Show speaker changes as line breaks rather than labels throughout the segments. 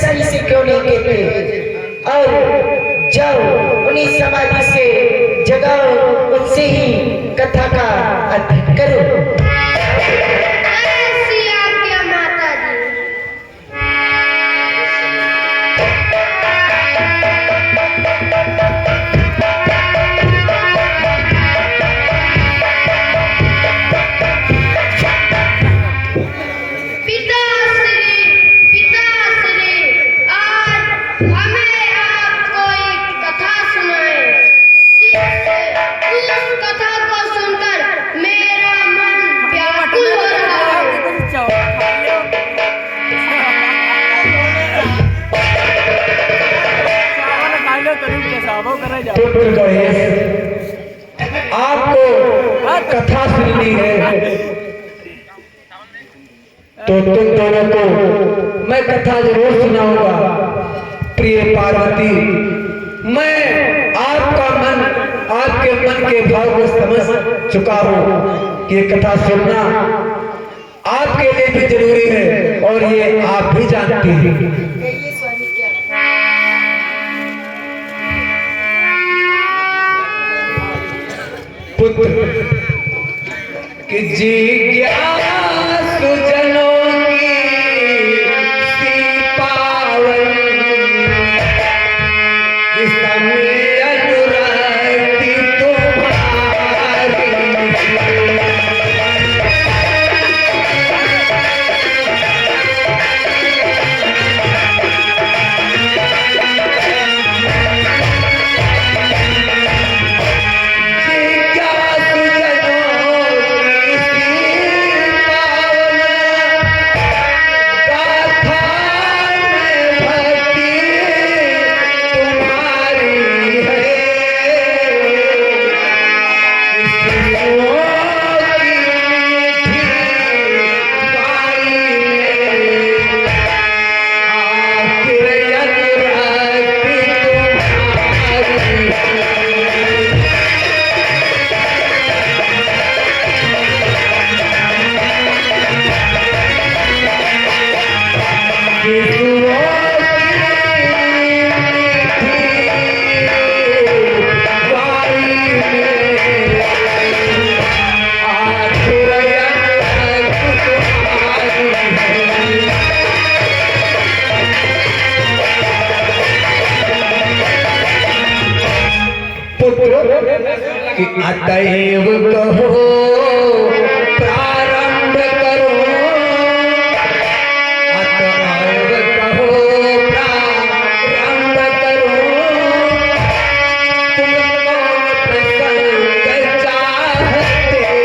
सही से क्यों नहीं कहते और जाओ उन्हीं समाधि से जगाओ, उनसे ही कथा का अध्ययन करो।
आपको कथा सुननी है तो तुम दोनों को मैं कथा जरूर सुनाऊंगा। प्रिय पार्वती, मैं आपका मन, आपके मन के भाव को समझ चुका हूँ कि ये कथा सुनना आपके लिए भी जरूरी है और ये आप भी जानती हैं। पुत्र कि जिज्ञासु जनों की सी पावन, इस समय अनुरक्ति तुम्हारी। अतएव कहो प्रारंभ करो, अतएव कहो प्रारंभ करो, तुम कौन प्रसंग चाहते हो।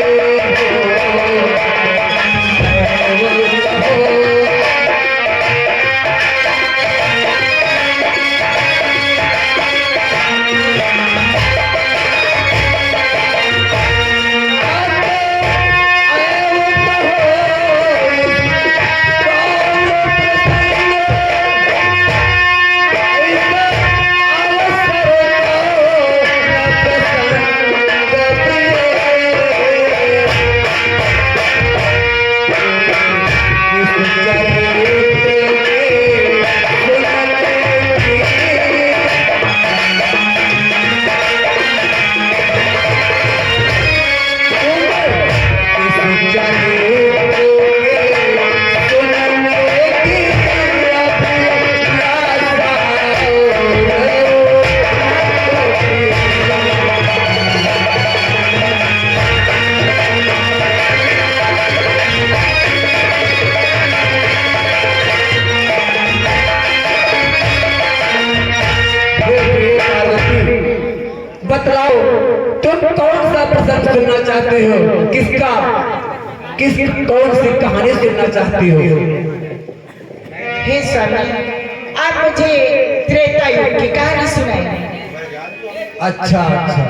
बतलाओ तुम कौन सा प्रसंग सुनना चाहते हो, किसका कौन सी कहानी सुनना चाहती हो।
हे स्वामी, आप मुझे त्रेता युग की कहानी सुनाइए।
अच्छा अच्छा,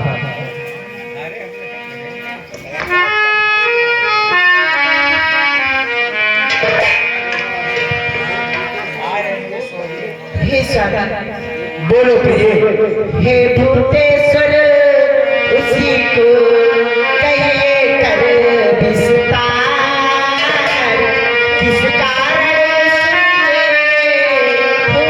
हे स्वामी,
बोलो प्रिय।
हे भूतेश्वर उसी को कहिए कर विस्तार, किस कारण से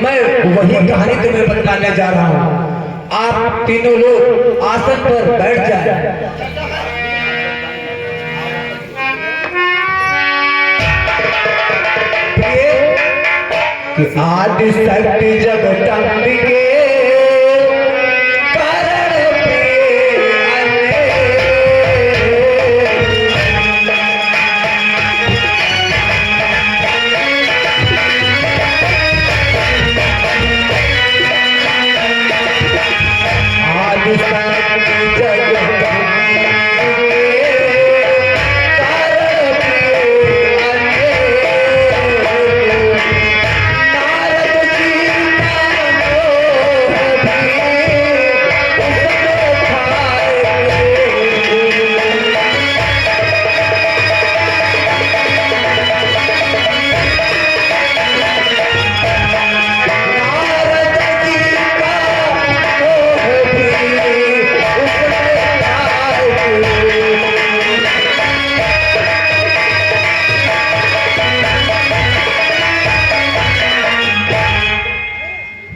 मैं वही कहानी तुम्हें बताने जा रहा हूँ। आप तीनों लोग आसन पर बैठ जाए। कि आदि शक्ति जगदम्बिके कारण प्रिय आदि शक्ति जगदम्बिके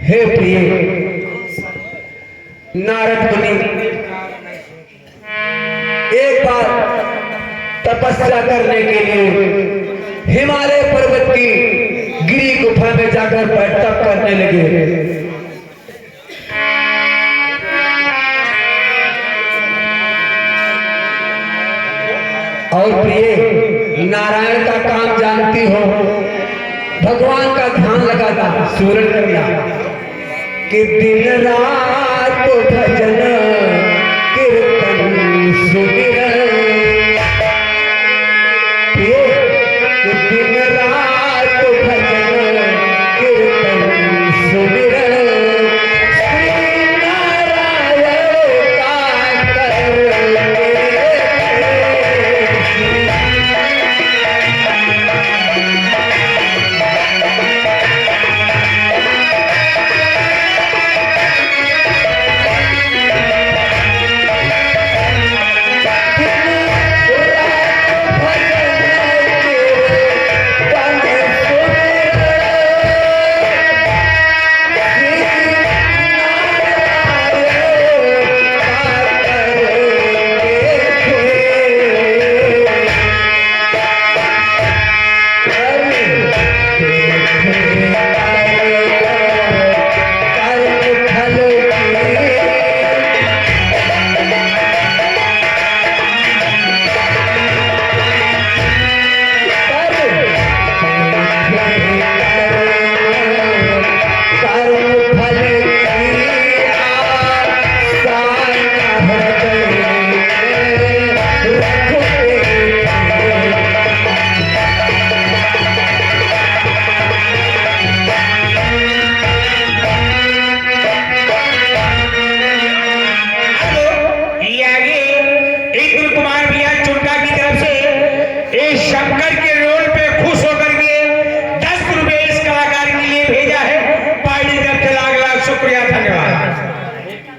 हे प्रिय नारद मुनि, एक बार तपस्या करने के लिए हिमालय पर्वत की गिरी गुफा में जाकर तप करने लगे। और प्रिय नारायण का काम जानती हो, भगवान का ध्यान लगाना, स्मरण करना कि दिन रात भजन कीर्तन सुमिरन, कि दिन रात भजन कीर्तन सुमिरन, श्री नारायण का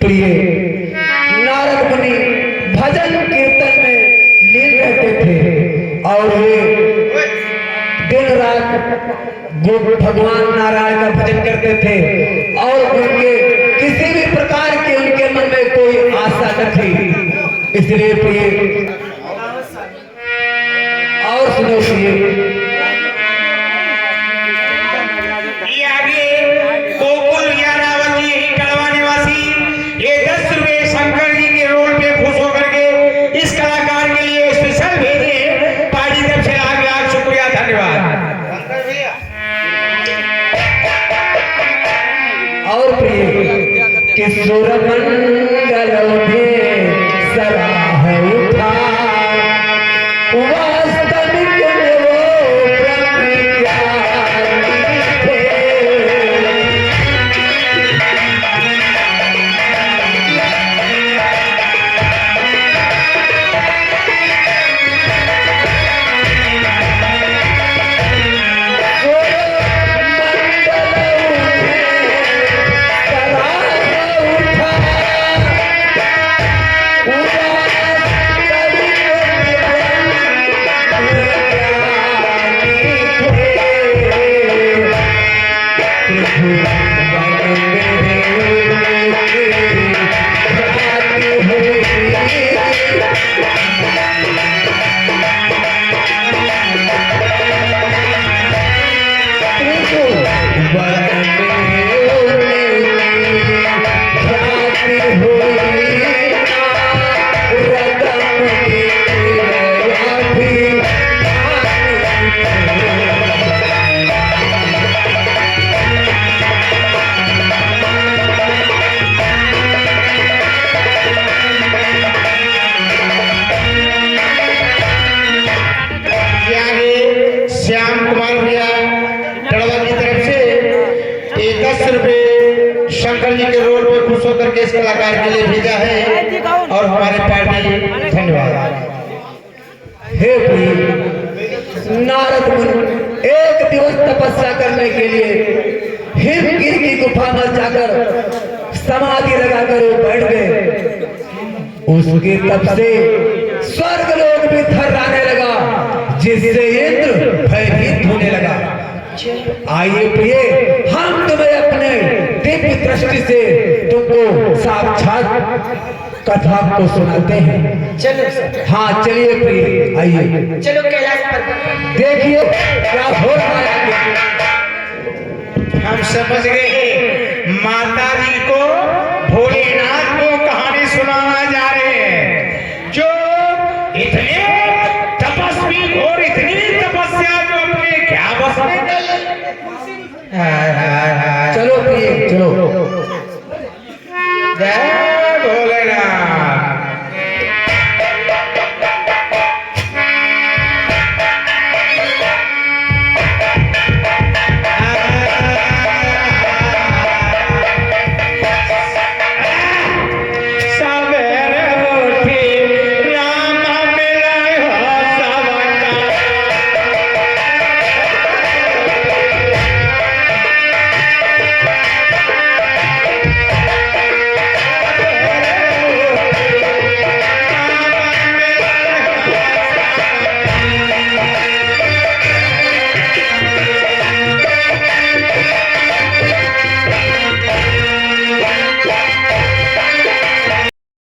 करके नारद मुनि भजन कीर्तन में लीन रहते थे और वे दिन रात भगवान नारायण का भजन करते थे और उनके किसी भी प्रकार के उनके मन में कोई आशा न थी। इसलिए प्रिय और सुनो प्रिय, किशोर मंगल में सराह उठा, वास्तविक में वो ब्रह्मज्ञानी थे। मंगल में सराह उठा
संदेश कलाकार के लिए भेजा है और हमारे पार्टी धन्यवाद।
हे प्रिय नारद मुनि एक दिवस तपस्या करने के लिए हिमगिरी की गुफा में जाकर समाधि लगाकर वो बैठ गए। उसके तप से स्वर्ग लोक भी थर्राने लगा, जिससे इंद्र भयभीत होने लगा। आइए प्रिय, हम तुम्हें अपने दिव्य दृष्टि से तुमको साक्षात कथा को सुनाते हैं।
चलो सर,
हाँ चलिए प्रिय, आइए
चलो कैलाश पर्वत।
देखिए क्या हो रहा है आगे।
हम समझ गए माता जी को